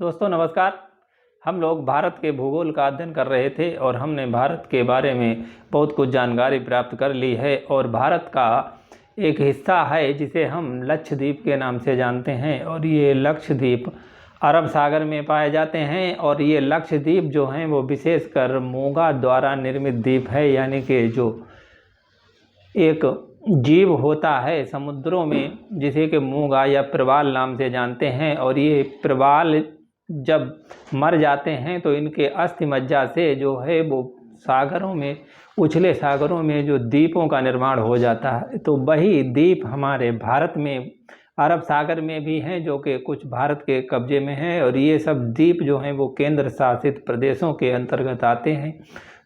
दोस्तों नमस्कार। हम लोग भारत के भूगोल का अध्ययन कर रहे थे और हमने भारत के बारे में बहुत कुछ जानकारी प्राप्त कर ली है। और भारत का एक हिस्सा है जिसे हम लक्षद्वीप के नाम से जानते हैं, और ये लक्षद्वीप अरब सागर में पाए जाते हैं। और ये लक्षद्वीप जो हैं वो विशेषकर मूंगा द्वारा निर्मित द्वीप है, यानी कि जो एक जीव होता है समुद्रों में जिसे कि मूंगा या प्रवाल नाम से जानते हैं। और ये प्रवाल जब मर जाते हैं तो इनके अस्थि मज्जा से जो है वो सागरों में, उछले सागरों में जो द्वीपों का निर्माण हो जाता है। तो वही द्वीप हमारे भारत में अरब सागर में भी हैं, जो कि कुछ भारत के कब्जे में हैं। और ये सब द्वीप जो हैं वो केंद्र शासित प्रदेशों के अंतर्गत आते हैं।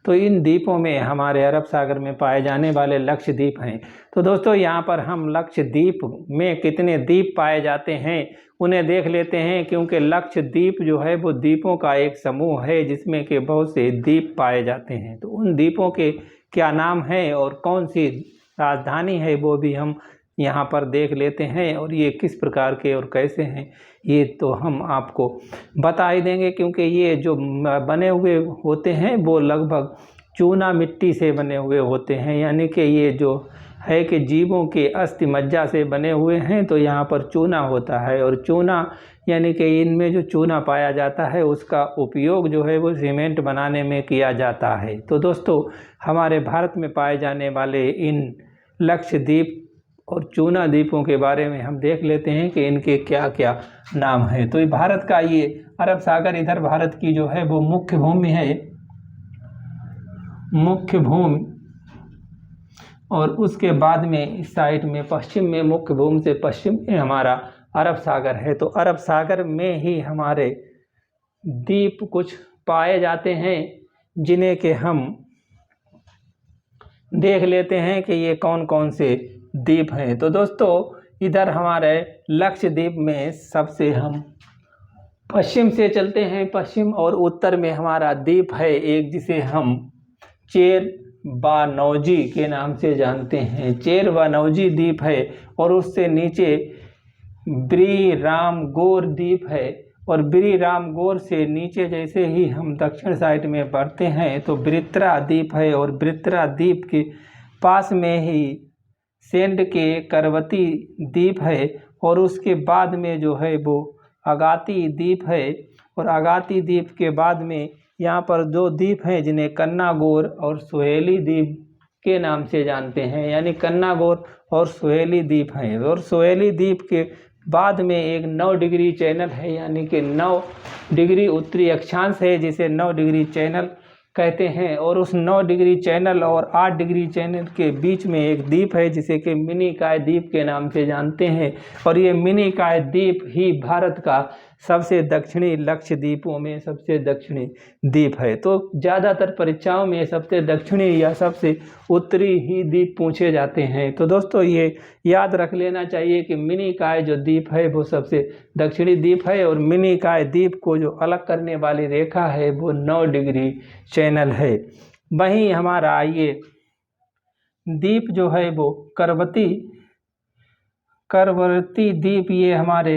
तो इन द्वीपों में हमारे अरब सागर में पाए जाने वाले लक्षद्वीप हैं। तो दोस्तों यहाँ पर हम लक्षद्वीप में कितने द्वीप पाए जाते हैं उन्हें देख लेते हैं, क्योंकि लक्षद्वीप जो है वो द्वीपों का एक समूह है जिसमें के बहुत से द्वीप पाए जाते हैं। तो उन द्वीपों के क्या नाम हैं और कौन सी राजधानी है वो भी हम यहाँ पर देख लेते हैं, और ये किस प्रकार के और कैसे हैं ये तो हम आपको बता ही देंगे। क्योंकि ये जो बने हुए होते हैं वो लगभग चूना मिट्टी से बने हुए होते हैं, यानी कि ये जो है कि जीवों के अस्थि मज्जा से बने हुए हैं। तो यहाँ पर चूना होता है, और चूना यानी कि इनमें जो चूना पाया जाता है उसका उपयोग जो है वो सीमेंट बनाने में किया जाता है। तो दोस्तों हमारे भारत में पाए जाने वाले इन लक्षद्वीप और चूना द्वीपों के बारे में हम देख लेते हैं कि इनके क्या क्या नाम है। तो भारत का ये अरब सागर इधर भारत की जो है वो मुख्य भूमि है, मुख्य भूमि। और उसके बाद में इस साइड में पश्चिम में, मुख्य भूमि से पश्चिम में हमारा अरब सागर है। तो अरब सागर में ही हमारे द्वीप कुछ पाए जाते हैं जिन्हें कि हम देख लेते हैं कि ये कौन कौन से द्वीप हैं। तो दोस्तों इधर हमारे लक्षद्वीप में सबसे हम पश्चिम से चलते हैं, पश्चिम और उत्तर में हमारा द्वीप है एक जिसे हम चेरबानौजी के नाम से जानते हैं। चेरबानौजी द्वीप है, और उससे नीचे ब्रीरामगोर द्वीप है। और ब्रीरामगोर से नीचे जैसे ही हम दक्षिण साइड में बढ़ते हैं तो ब्रित्रा द्वीप है, और ब्रित्रा द्वीप के पास में ही सेंड के करवती द्वीप है। और उसके बाद में जो है वो अगाती द्वीप है, और अगाती द्वीप के बाद में यहाँ पर दो द्वीप हैं जिन्हें कन्नागोर और सुहेली द्वीप के नाम से जानते हैं, यानी कन्नागोर और सुहेली द्वीप हैं। और सुहेली द्वीप के बाद में एक 9 डिग्री चैनल है, यानी कि 9 डिग्री उत्तरी अक्षांश है जिसे 9 डिग्री चैनल कहते हैं। और उस 9 डिग्री चैनल और 8 डिग्री चैनल के बीच में एक द्वीप है जिसे कि मिनिकॉय द्वीप के नाम से जानते हैं। और ये मिनिकॉय द्वीप ही भारत का सबसे दक्षिणी लक्षद्वीपों में सबसे दक्षिणी द्वीप है। तो ज़्यादातर परीक्षाओं में सबसे दक्षिणी या सबसे उत्तरी ही द्वीप पूछे जाते हैं। तो दोस्तों ये याद रख लेना चाहिए कि मिनिकॉय जो द्वीप है वो सबसे दक्षिणी द्वीप है, और मिनिकॉय द्वीप को जो अलग करने वाली रेखा है वो 9 डिग्री चैनल है। वहीं हमारा ये द्वीप जो है वो करवती द्वीप ये हमारे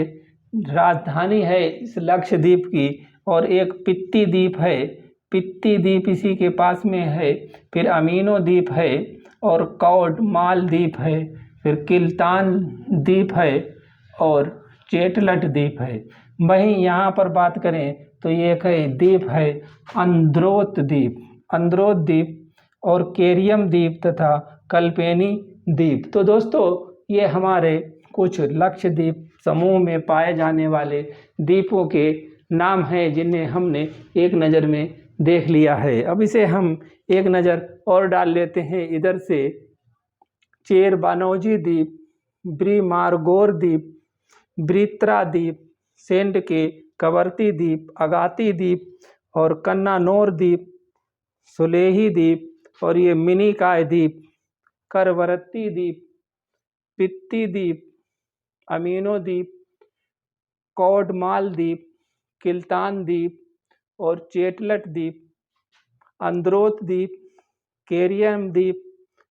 राजधानी है इस लक्षद्वीप की। और एक पित्ती द्वीप है, पित्ती द्वीप इसी के पास में है। फिर अमीनो द्वीप है, और कौडमाल द्वीप है, फिर किल्तान द्वीप है, और चेटलट द्वीप है। वहीं यहाँ पर बात करें तो ये एक द्वीप है अंद्रोथ द्वीप, अंद्रोथ द्वीप, और केरियम द्वीप तथा कल्पेनी द्वीप। तो दोस्तों ये हमारे कुछ लक्षद्वीप समूह में पाए जाने वाले द्वीपों के नाम हैं जिन्हें हमने एक नज़र में देख लिया है। अब इसे हम एक नज़र और डाल लेते हैं इधर से। चेरबानौजी द्वीप, ब्रीमारगोर द्वीप, ब्रित्रा द्वीप, सेंड के कवरती द्वीप, अगाती द्वीप, और कन्नानौर द्वीप, सुलेही द्वीप, और ये मिनिकॉय द्वीप, करवरती द्वीप, पित्ती द्वीप, अमीनो द्वीप, कौडमाल द्वीप, किल्तान द्वीप, और चेटलट द्वीप, अंद्रोथ द्वीप, केरियम द्वीप,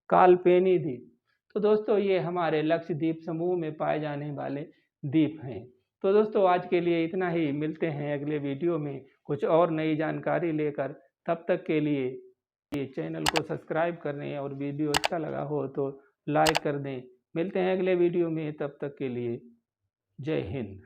कालपेनी द्वीप। तो दोस्तों ये हमारे लक्षद्वीप समूह में पाए जाने वाले द्वीप हैं। तो दोस्तों आज के लिए इतना ही, मिलते हैं अगले वीडियो में कुछ और नई जानकारी लेकर। तब तक के लिए ये चैनल को सब्सक्राइब कर दें और वीडियो अच्छा लगा हो तो लाइक कर दें। मिलते हैं अगले वीडियो में, तब तक के लिए जय हिंद।